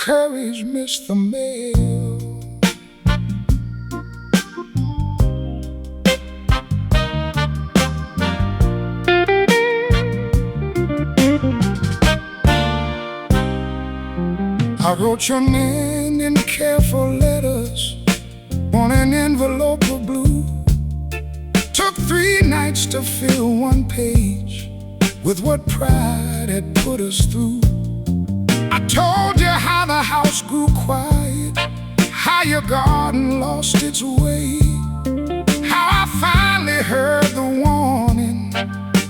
courage missed the mail. I wrote your name in careful letters on an envelope of blue. Took 3 nights to fill 1 page with what pride had put us through. I told you how the house grew quiet, how your garden lost its way, how I finally heard the warning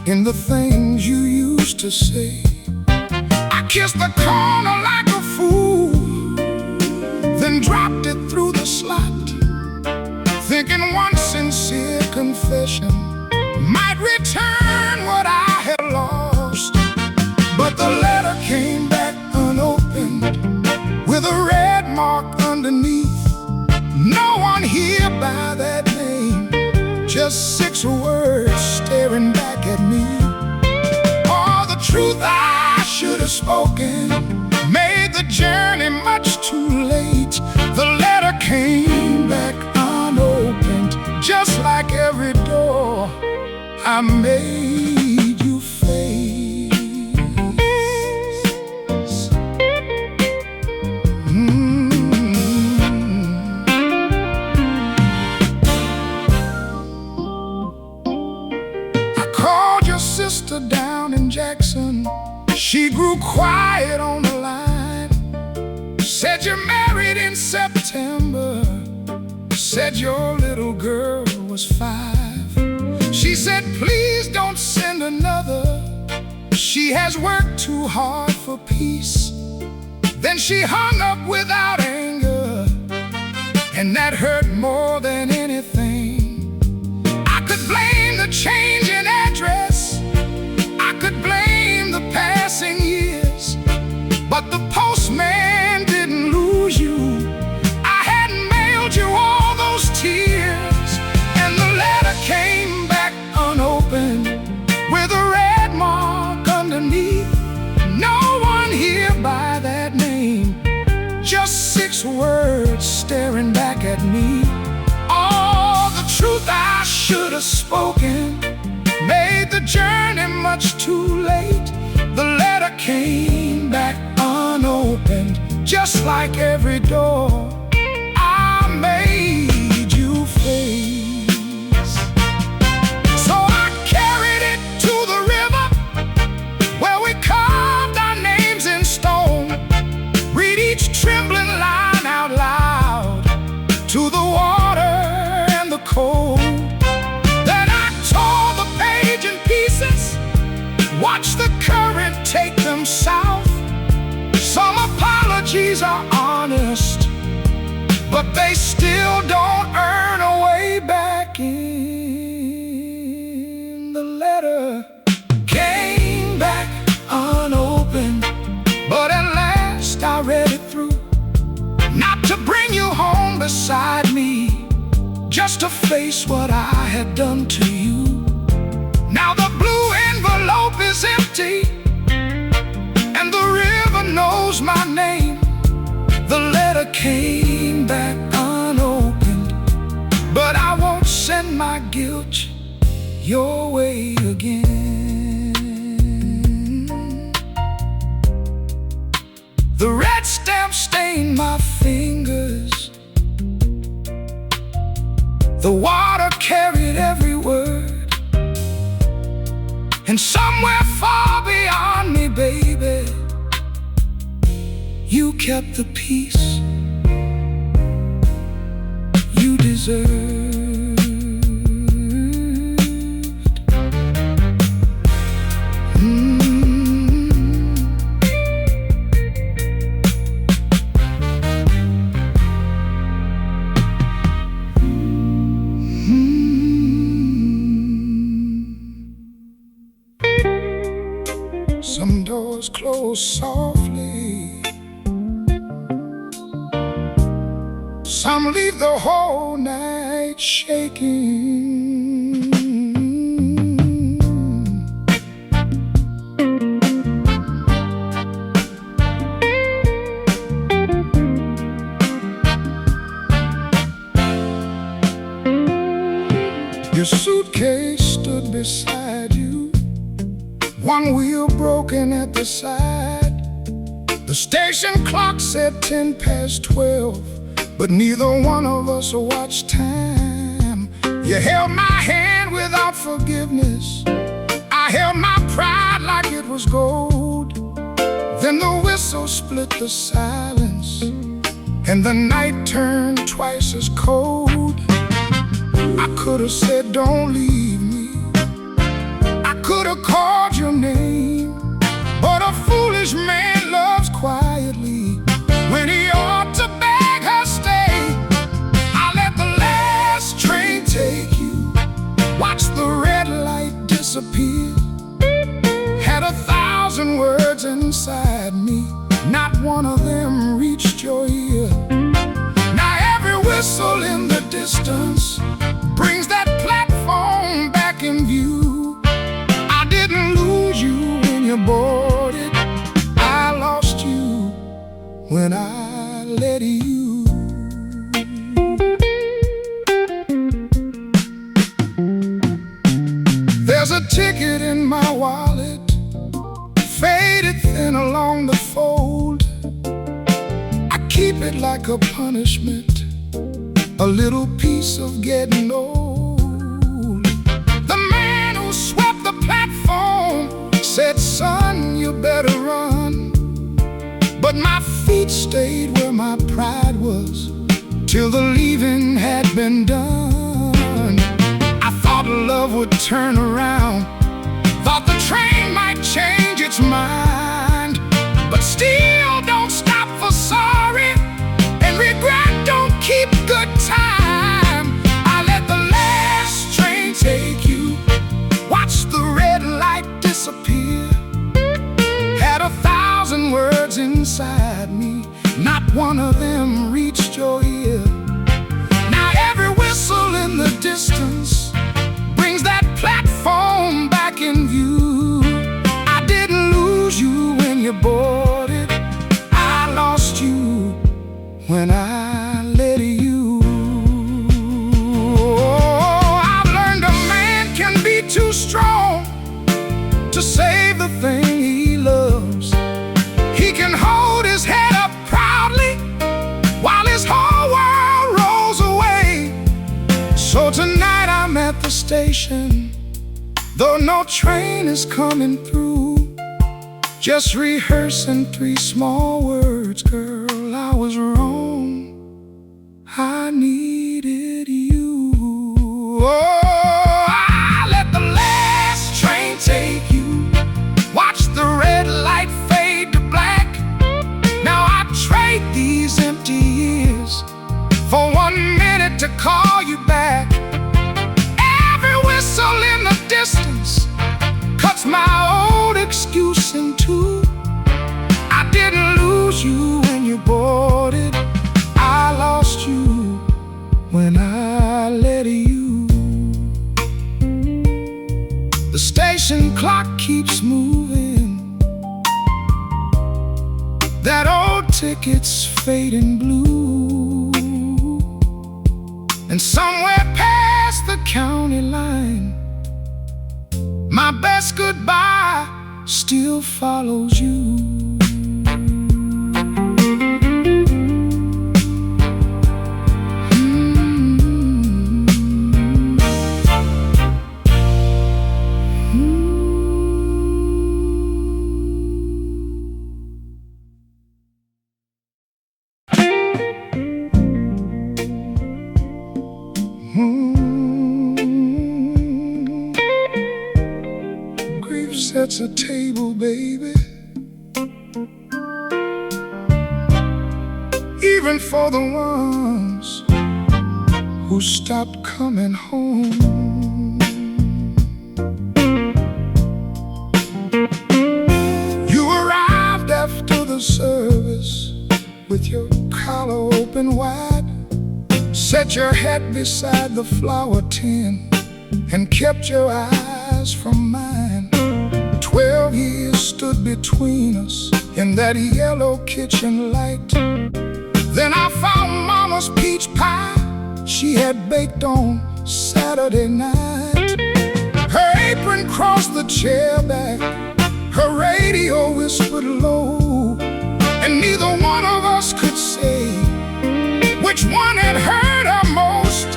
in the things you used to say. I kissed the corner like a fool, then dropped it through the slot, thinking one sincere confession might return what I had lost. But the letter came back unopened, with a red mark underneath. No one here by that name, just 6 words staring back at me. Oh, the truth I should have spoken made the journey much too late. The letter came back unopened, just like every door I made you face. I called your sister down in Jackson. She grew quiet on the line. Said you're married in September. Said your little girl was 5. She said, please don't send another. She has worked too hard for peace. Then she hung up without anger, and that hurt more than anything. I could blame the change in address, I could blame the passing years, but the postman didn't lose you. I hadn't mailed you all those tears, and the letter came back unopened, with a red mark underneath. No one here by that name, just 6 words staring back at me. Oh, the truth I should have spoken made the journey much too late. The letter came back unopened, just like every door I made you face. So I carried it to the river, where we carved our names in stone. Read each trembling line out loud to the water and the cold. Then I tore the page in pieces, watch the current take them south. Some apologies are honest, but they still don't earn a way back in. The letter came back unopened, but at last I read it through. Not to bring you home beside me, just to face what I had done to you. Now the blue envelope is empty, and the river knows my name. The letter came back unopened, but I won't send my guilt your way again. The red stamp stained my fingers, the water carried every word, and somewhere far beyond me, baby, you kept the peace you deserved. Some doors close softly, some leave the whole night shaking. Your suitcase stood beside you, one wheel broken at the side. The station clock said 10 past 12, but neither one of us watched time. You held my hand without forgiveness, I held my pride like it was gold. Then the whistle split the silence, and the night turned twice as cold. I could have said, don't leave me. I could have called your name, but a foolish man loves quietly when he ought to beg her stay. I let the last train take you, watched the red light disappear. Had 1,000 words inside me, not one of them reached your ear. Now every whistle in the distance brings that platform back in view. I didn't lose you when you boarded, I lost you when I let you. There's a ticket in my wallet, faded thin along the fold. I keep it like a punishment, a little piece of getting old. The man who swept the platform said, son, you better run. But my feet stayed where my pride was till the leaving had been done. I thought love would turn around, thought the train might change its mind, but still don't stop for sorry, and regret don't keep good time. I let the last train take you, watched the red light disappear. Had 1,000 words inside me, not one of them reached your ear. Now every whistle in the distance brings that platform back in view. I didn't lose you when you boarded, I lost you when I let you. Oh, I've learned a man can be too strong to save the thing he loves. He can hold his head up proudly while his whole world rolls away. So tonight I'm at the station, though no train is coming through, just rehearsing 3 small words. Girl, I was wrong, I needed you. Oh, I let the last train take you, watch the red light fade to black. Now I trade these empty years for 1 minute to call you back. Every whistle in the distance cuts my old excuse in two. I didn't lose you when you boarded, I lost you when I let you. The station clock keeps moving, that old ticket's fading blue, and somewhere past the county line, my best goodbye still follows you. Grief sets a table, baby, even for the ones who stopped coming home. You arrived after the service with your collar open wide, set your hat beside the flower tin, and kept your eyes from mine. 12 years stood between us in that yellow kitchen light. Then I found Mama's peach pie she had baked on Saturday Saturday night. Her apron crossed the chair back, her radio whispered low, and neither one of us could say which one had hurt her most.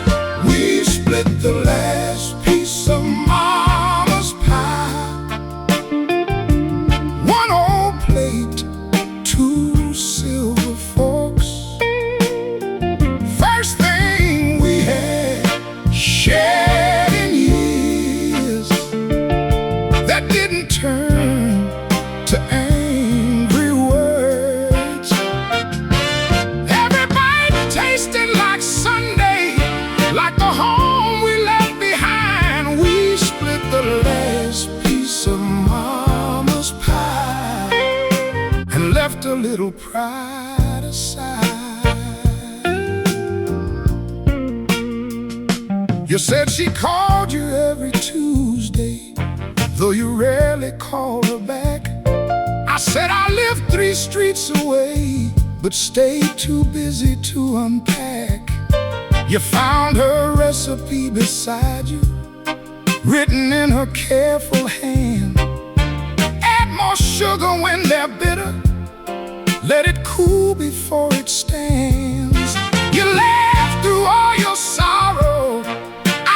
We split the last piece of Mama's pie, one old plate, two silver forks. First thing we had shared in years, that didn't turn to angry words. Every bite tasted like Sunday, like the home we left behind. We split the last piece of Mama's pie and left a little pride aside. You said she called you every Tuesday, though you rarely called her back. I said I lived 3 streets away, but stayed too busy to unpack. You found her recipe beside you, written in her careful hand. Add more sugar when they're bitter, let it cool before it stands. You laughed through all your sorrow,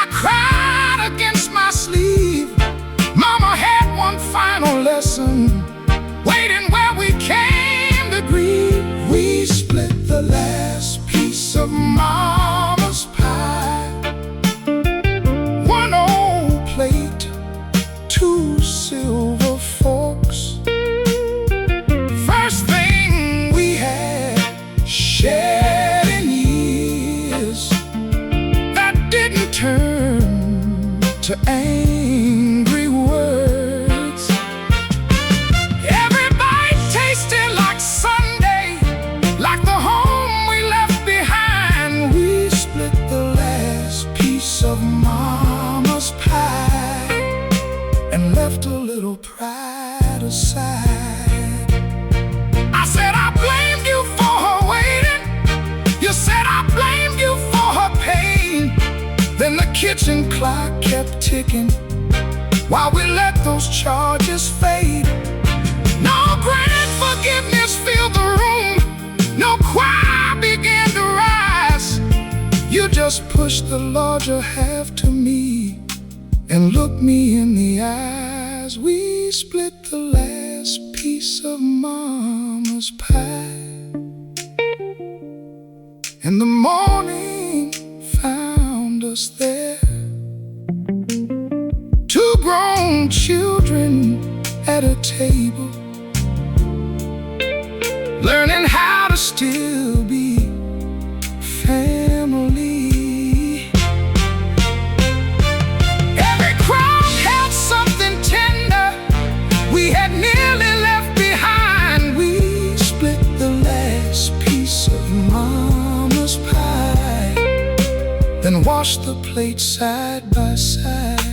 I cried against my sleeve. Mama had one final lesson waiting where we came to grieve. We split the last piece of Mama's pie, one old plate, 2 silver forks. First thing we had shared in years, that didn't turn to angry words. Every bite tasted like Sunday, like the home we left behind. We split the last piece of Mama's pie and left a little pride aside. I said I blamed you for her waiting, you said I blamed you for her pain. Then the kitchen clock kept ticking while we let those charges fade. No grand forgiveness filled the room, no choir began to rise. You just pushed the larger half to me and looked me in the eyes. We split the last piece of Mama's pie, and the morning found us there, 2 grown children at a table, learning how to still be family. Every crumb held something tender we had nearly left behind. We split the last piece of Mama's pie, then washed the plates side by side.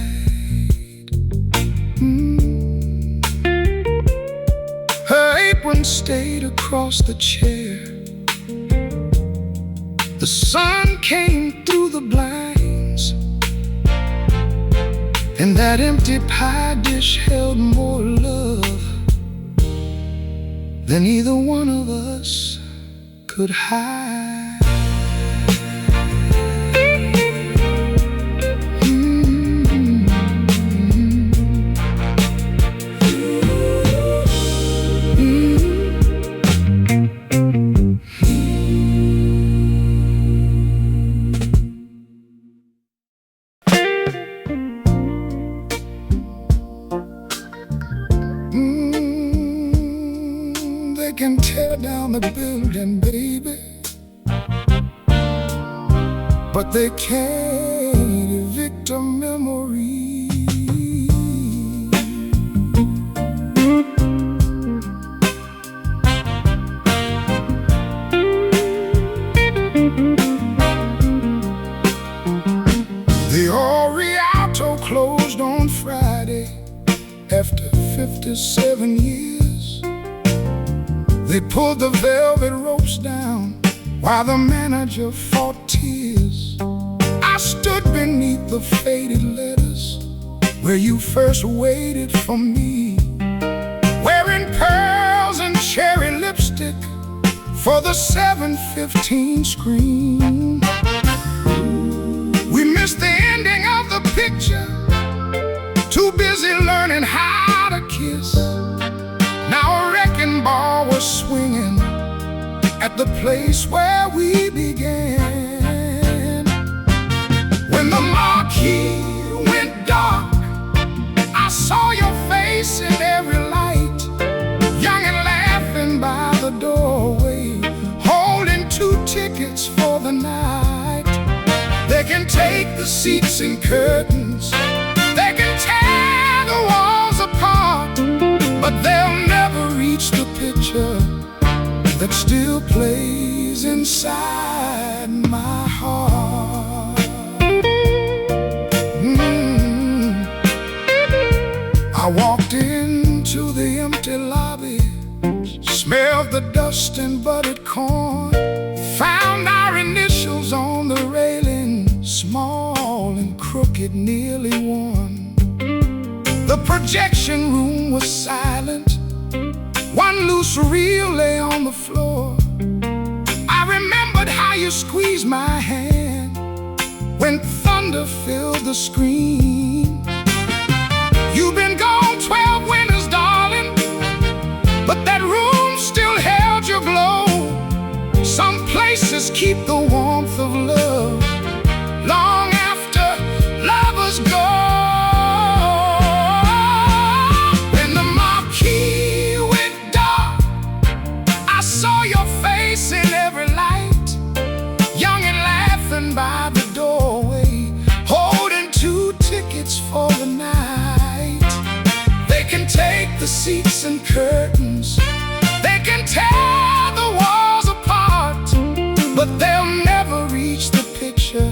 Her apron stayed across the chair. The sun came through the blinds, and that empty pie dish held more love than either one of us could hide. They can tear down the building, baby, but they can't evict a memory. The old Rialto closed on Friday after 57 years. They pulled the velvet ropes down while the manager fought tears. I stood beneath the faded letters where you first waited for me, wearing pearls and cherry lipstick for the 7:15 screen. We missed the ending of the picture, too busy learning how to kiss. Now a wrecking ball was swinging at the place where we began. When the marquee went dark, I saw your face in every light, young and laughing by the doorway, holding 2 tickets for the night. They can take the seats and curtains, they can tear the walls apart, but they'll never reach the picture that still plays inside my heart. I walked into the empty lobby, smelled the dust and buttered corn, found our initials on the railing, small and crooked, nearly worn. The projection room was silent, one loose reel lay on the floor. I remembered how you squeezed my hand when thunder filled the screen. You've been gone 12 winters, darling, but that room still held your glow. Some places keep the warmth of love long after lovers go. When the marquee went dark, I saw your face in every light, young and laughing by the doorway, holding 2 tickets for the night. They can take the seats and curtains, they can tear the walls apart, but they'll never reach the picture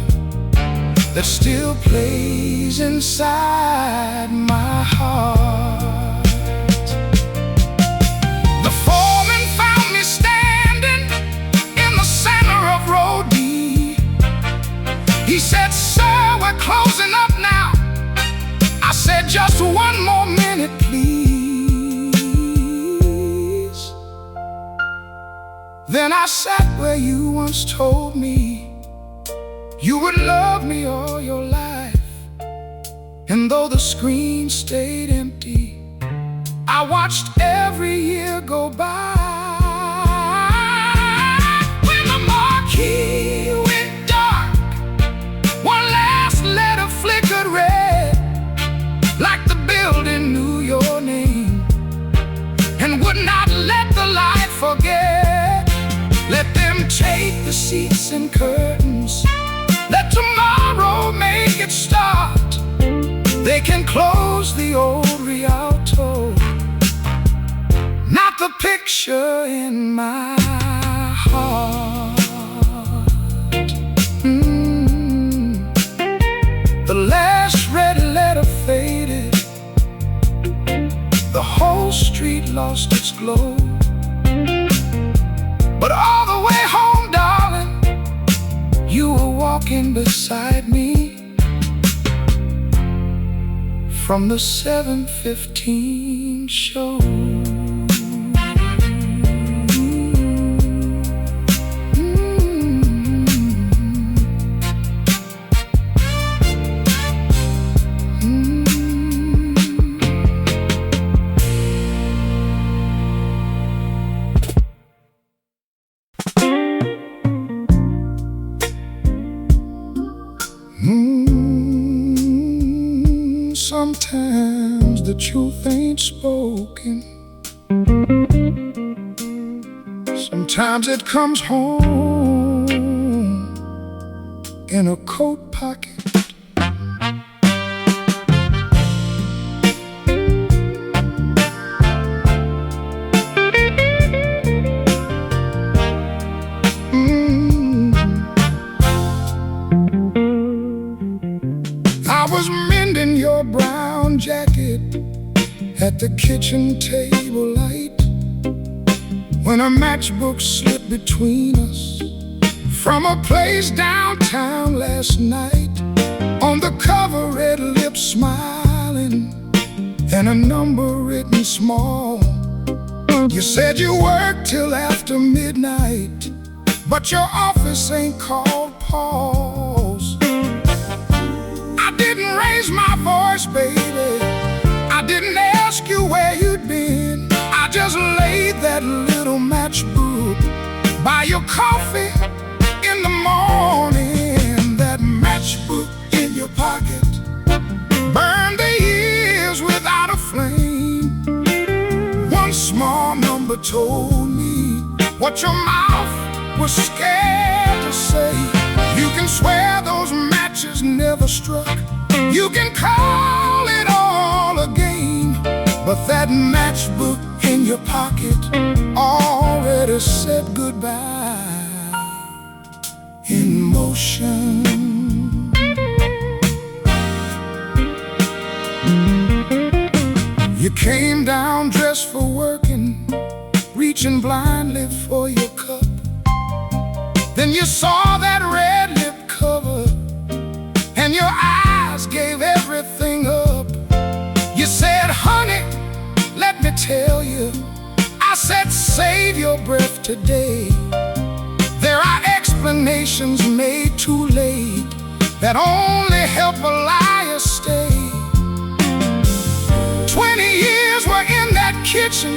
that still plays inside my heart. The foreman found me standing in the center of row D. He said, "Sir, we're closing up now." I said, "Just 1 more minute, please." Then I sat where you once told me you would love me all your life. And though the screen stayed empty, I watched every year go by. When the marquee went dark, one last letter flickered red, like the building knew your name and would not let the light forget. Let them take the seats and curtains, let tomorrow make it start. They can close the old Rialto, not the picture in my heart. The last red letter faded, the whole street lost its glow. But all the way home, darling, you were walking beside me from the 7:15 show. Sometimes the truth ain't spoken, sometimes it comes home in a coat pocket. I was mending your brown jacket at the kitchen table light when a matchbook slipped between us, from a place downtown last night. On the cover, red lips smiling, and a number written small. You said you worked till after midnight, but your office ain't called Paul's. I didn't raise my voice, baby. I didn't ask you where you'd been. I just laid that little matchbook by your coffee in the morning. That matchbook in your pocket burned the years without a flame. One small number told me what your mouth was scared to say. You can swear those matches never struck. You can call it all a game, but that matchbook in your pocket already said goodbye in motion. You came down dressed for working, reaching blindly for your cup. Then you saw that red lip cover, and your eyes gave everything up. You said, honey, let me tell you. I said, save your breath today. There are explanations made too late that only help a liar stay. 20 years were in that kitchen,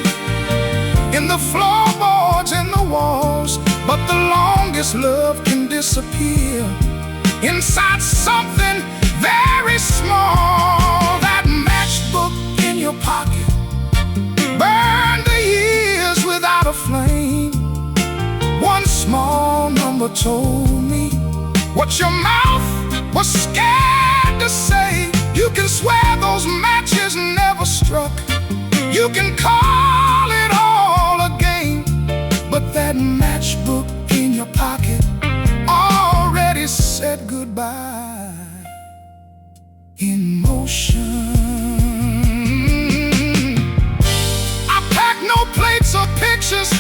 in the floorboards and the walls, but the longest love can disappear inside something very small. That matchbook in your pocket burned the years without a flame. One small number told me what your mouth was scared to say. You can swear those matches never struck. You can call it all a game, but that matchbook in your pocket already said goodbye in motion. I packed no plates or pictures,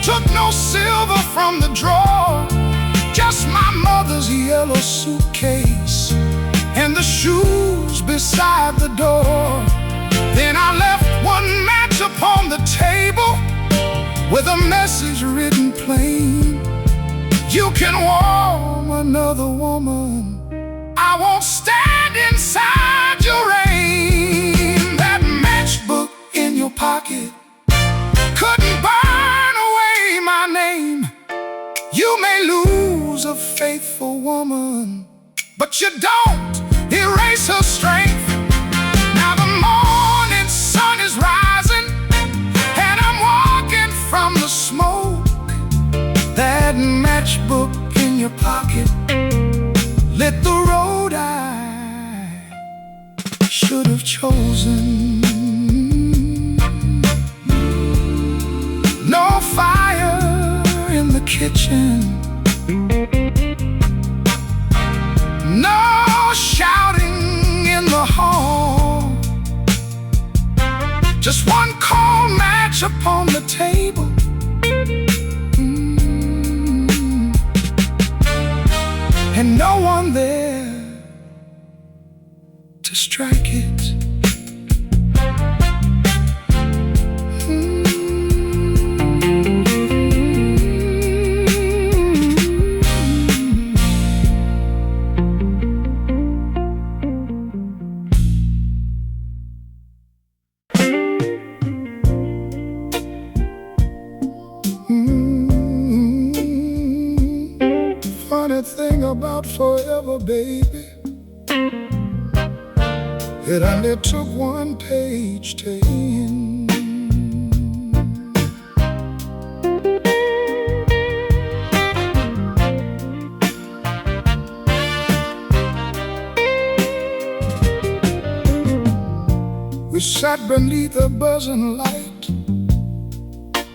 took no silver from the drawer, just my mother's yellow suitcase and the shoes beside the door. Then I left one match upon the table with a message written plain. You can warm another woman, I won't stand inside your rain. That matchbook in your pocket couldn't burn away my name. You may lose a faithful woman, but you don't erase her strength. Now the morning sun is rising, and I'm walking from the smoke. That matchbook in your pocket lit the road I should have chosen. No fire in the kitchen, no shouting in the hall, just one cold match upon the table. And no one there to strike it. Funny thing about forever, baby, it only took one page to end. We sat beneath a buzzing light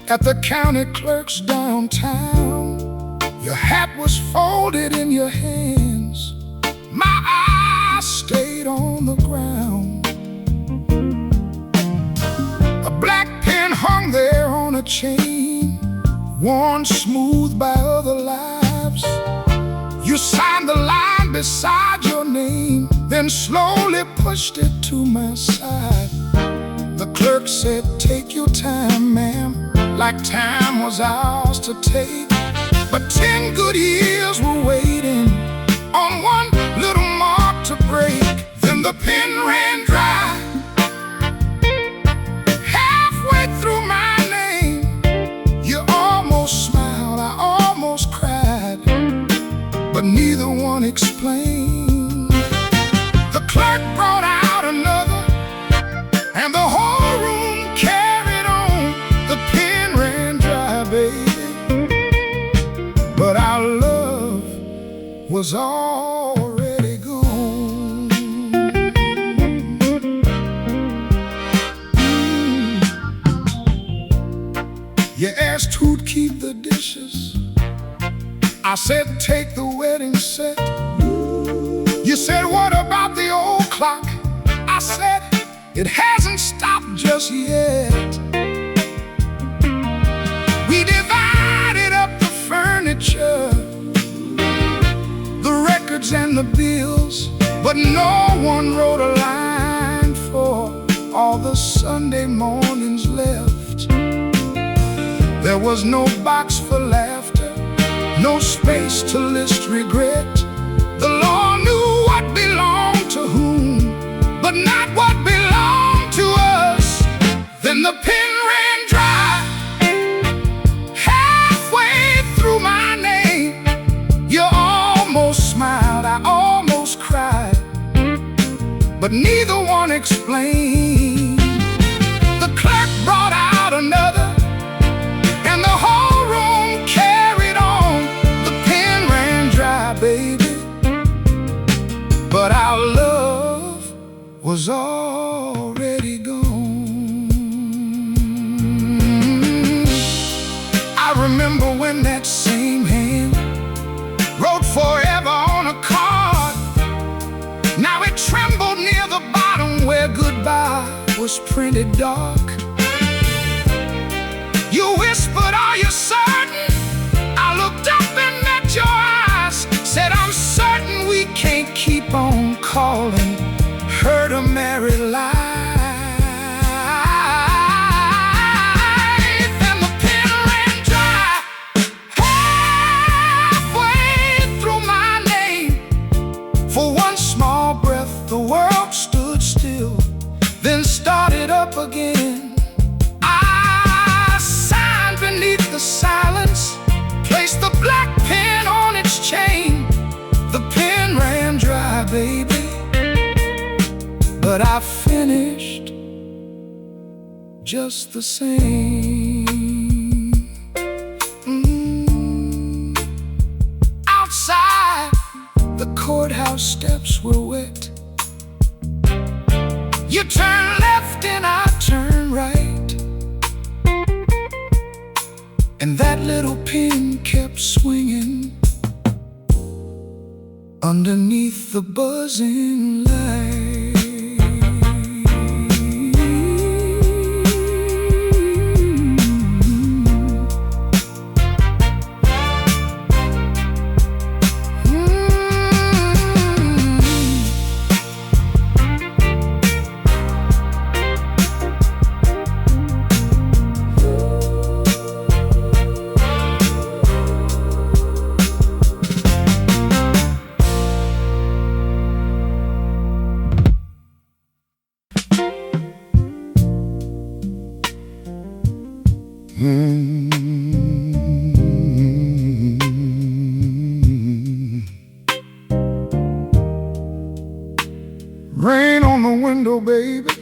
at the county clerk's downtown. Your hat was folded in your hands, my eyes stayed on the ground. A black pen hung there on a chain, worn smooth by other lives. You signed the line beside your name, then slowly pushed it to my side. The clerk said, "Take your time, ma'am," like time was ours to take. But 10 good years were waiting on one little mark to break. Then the pen ran dry. Halfway through my name, you almost smiled, I almost cried, but neither one explained. The clerk brought out another, and the whole room carried on. The pen ran dry, baby, but our love was already gone. You asked who'd keep the dishes. I said, "Take the wedding set." You said, "What about the old clock?" I said, "It hasn't stopped just yet." We divided up the furniture, the records and the bills, but no one wrote a line for all the Sunday mornings left. There was no box for laughter, no space to list regret. The law knew what belonged to whom, but not what belonged to us. Then the pen ran dry. Halfway through my name, you almost smiled, I almost cried, but neither one explained. The clerk brought out another, and the whole room carried on. The pen ran dry, baby, but our love was already gone. I remember when that same hand wrote forever on a card. Now it trembled near the bottom where goodbye was printed dark. You whispered, "Are you certain?" I looked up and met your eyes, said, "I'm certain we can't keep on calling her to married life." And the pen ran dry. Halfway through my name, for one small breath, the world stood still, then started up again. Beneath the silence, placed the black pen on its chain. The pen ran dry, baby, but I finished just the same. Outside, the courthouse steps were wet. You turned left and I turned right, and that little pen kept swinging underneath the buzzing light. Rain on the window, baby.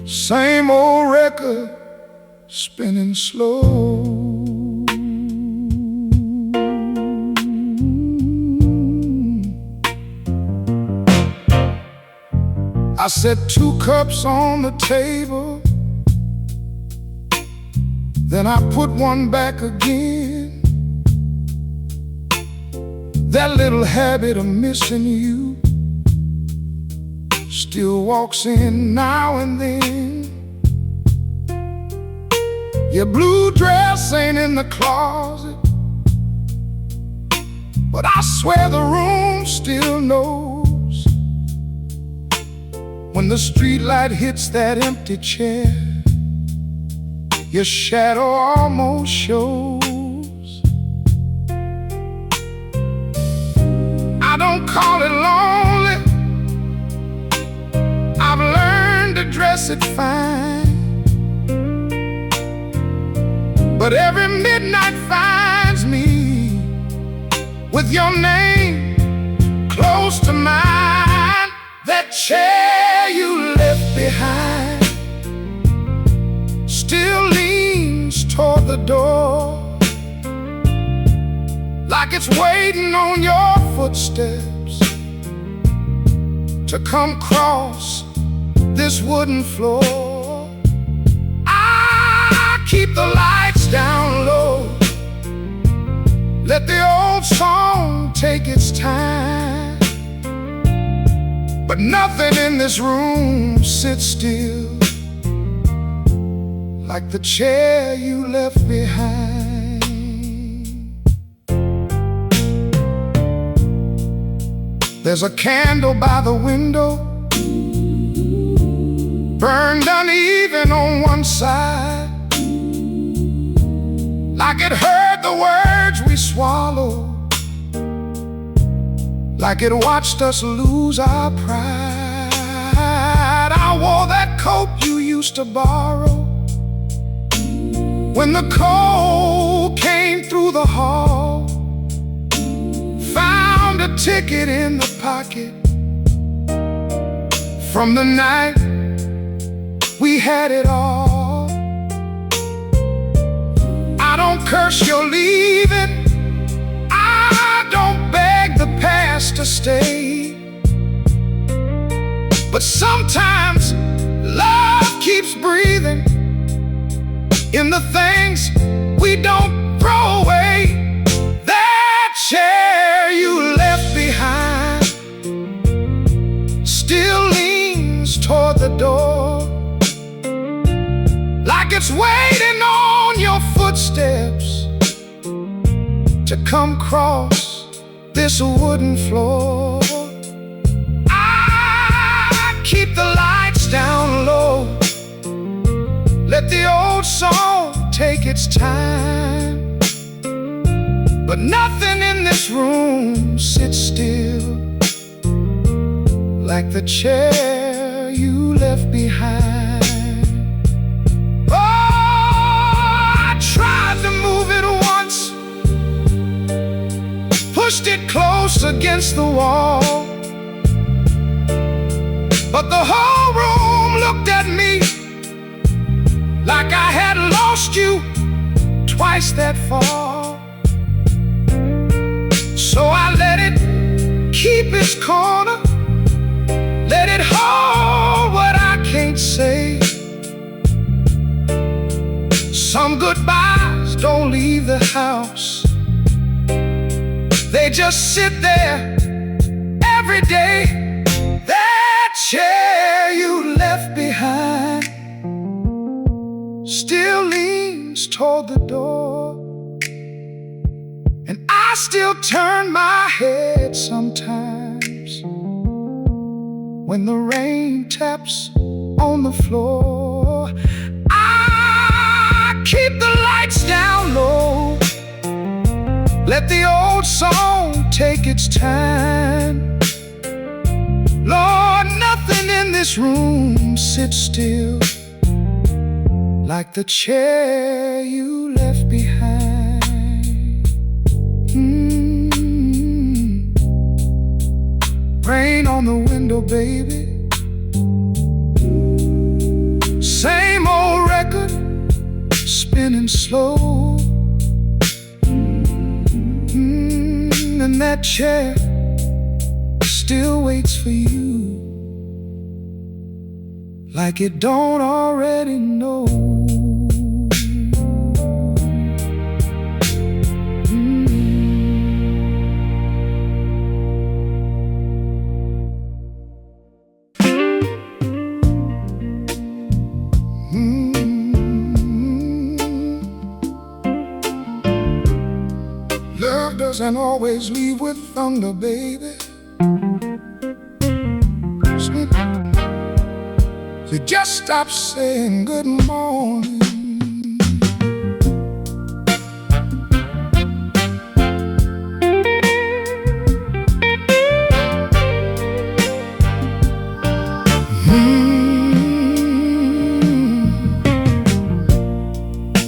Same old record spinning slow. I set 2 cups on the table, then I put one back again. That little habit of missing you still walks in now and then. Your blue dress ain't in the closet, but I swear the room still knows when the streetlight hits that empty chair. Your shadow almost shows. I don't call it lonely, I've learned to dress it fine, but every midnight finds me with your name close to mine. That chair you left behind still leans toward the door, like it's waiting on your footsteps to come cross this wooden floor. I keep the lights down low, let the old song take its time, but nothing in this room sits still like the chair you left behind. There's a candle by the window, burned uneven on one side, like it heard the words we swallowed, like it watched us lose our pride. I wore that coat you used to borrow when the cold came through the hall, found a ticket in the pocket from the night we had it all. I don't curse your leaving, I don't beg the past to stay, but sometimes love keeps breathing in the things we don't throw away. That chair you left behind still leans toward the door, like it's waiting on your footsteps to come cross this wooden floor. I keep the lights down low, let the old song take its time, but nothing in this room sits still like the chair you left behind. Oh, I tried to move it once, pushed it close against the wall, but the whole room looked at me like I had lost you twice that far. So I let it keep its corner, let it hold what I can't say. Some goodbyes don't leave the house, they just sit there every day. That chair you left behind still leans toward the door, and I still turn my head sometimes when the rain taps on the floor. I keep the lights down low, let the old song take its time. Lord, nothing in this room sits still like the chair you left behind. Rain on the window, baby, same old record spinning slow, and that chair still waits for you like it don't already know. Love doesn't always leave with thunder, baby. So just stop saying good morning.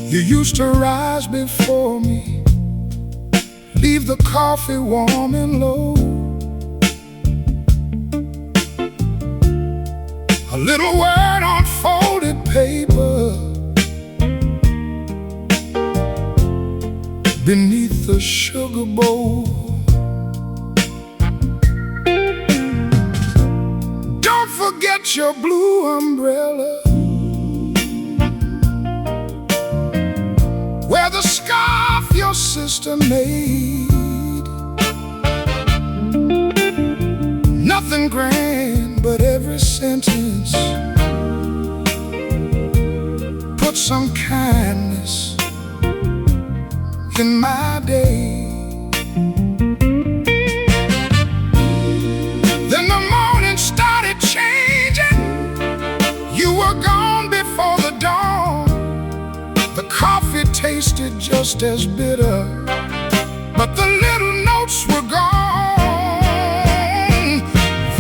You used to rise before me, leave the coffee warm and low. A little word on folded paper beneath the sugar bowl. Don't forget your blue umbrella. Wear the scarf your sister made. Nothing grand, but every sentence put some kindness in my day. Then the morning started changing. You were gone before the dawn. The coffee tasted just as bitter, but the little notes were gone.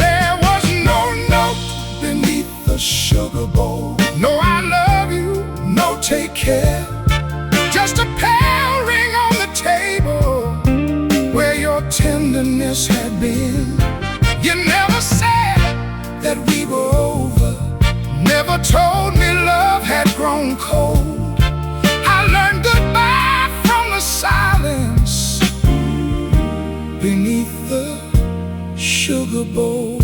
There was no note beneath the sugar bowl. No I love you, no take care. Just a pale ring on the table where your tenderness had been. You never said that we were over, never told me love had grown cold. I learned goodbye from the silence beneath the sugar bowl.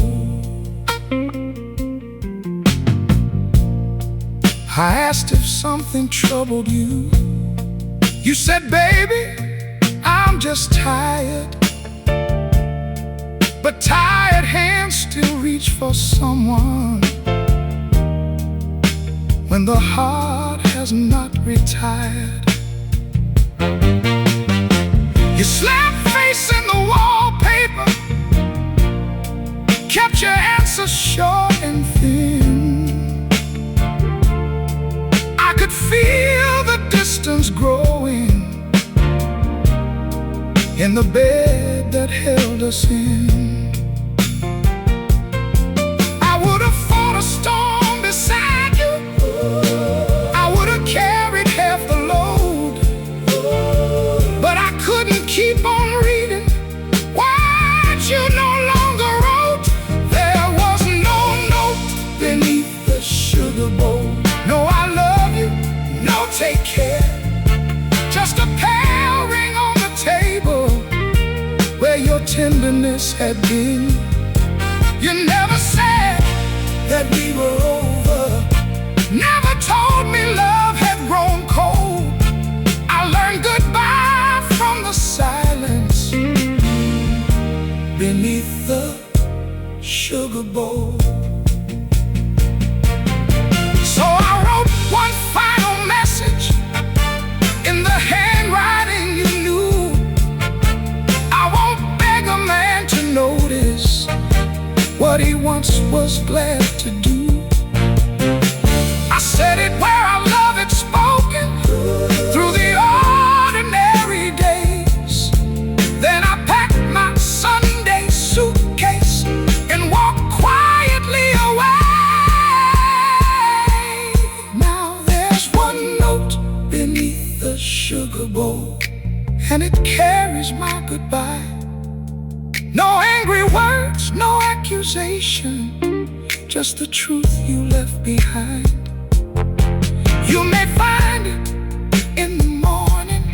I asked if something troubled you. You said, baby, I'm just tired. But tired hands still reach for someone when the heart has not retired. You slapped face in the wallpaper, kept your answers short and thin. I could feel the distance growing in the bed that held us in. I would have fought a storm beside you. I would have carried half the load, but I couldn't keep on reading words you no longer wrote. There was no note beneath the sugar bowl. No I love you, no take care. Just a pale ring on the table where your tenderness had been. You never said that we were over, never told me love had grown cold. I learned goodbye from the silence beneath the sugar bowl. So I wrote one final message in the handwriting you knew. I won't beg a man to notice what he once was glad to do. I said it where our love had spoken through the ordinary days. Then I packed my Sunday suitcase and walked quietly away. Now there's one note beneath the sugar bowl, and it carries my goodbye. No angry words, no accusation, just the truth you left behind. You may find it in the morning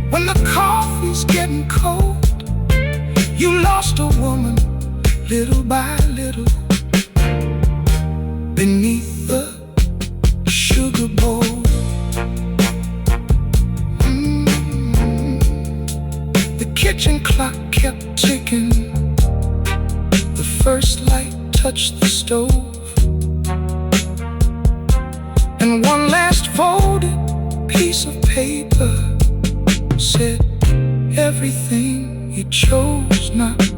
when the coffee's getting cold. You lost a woman little by little beneath the sugar bowl. The kitchen clock kept ticking. The first light touched the stove, and one last folded piece of paper said, everything he chose not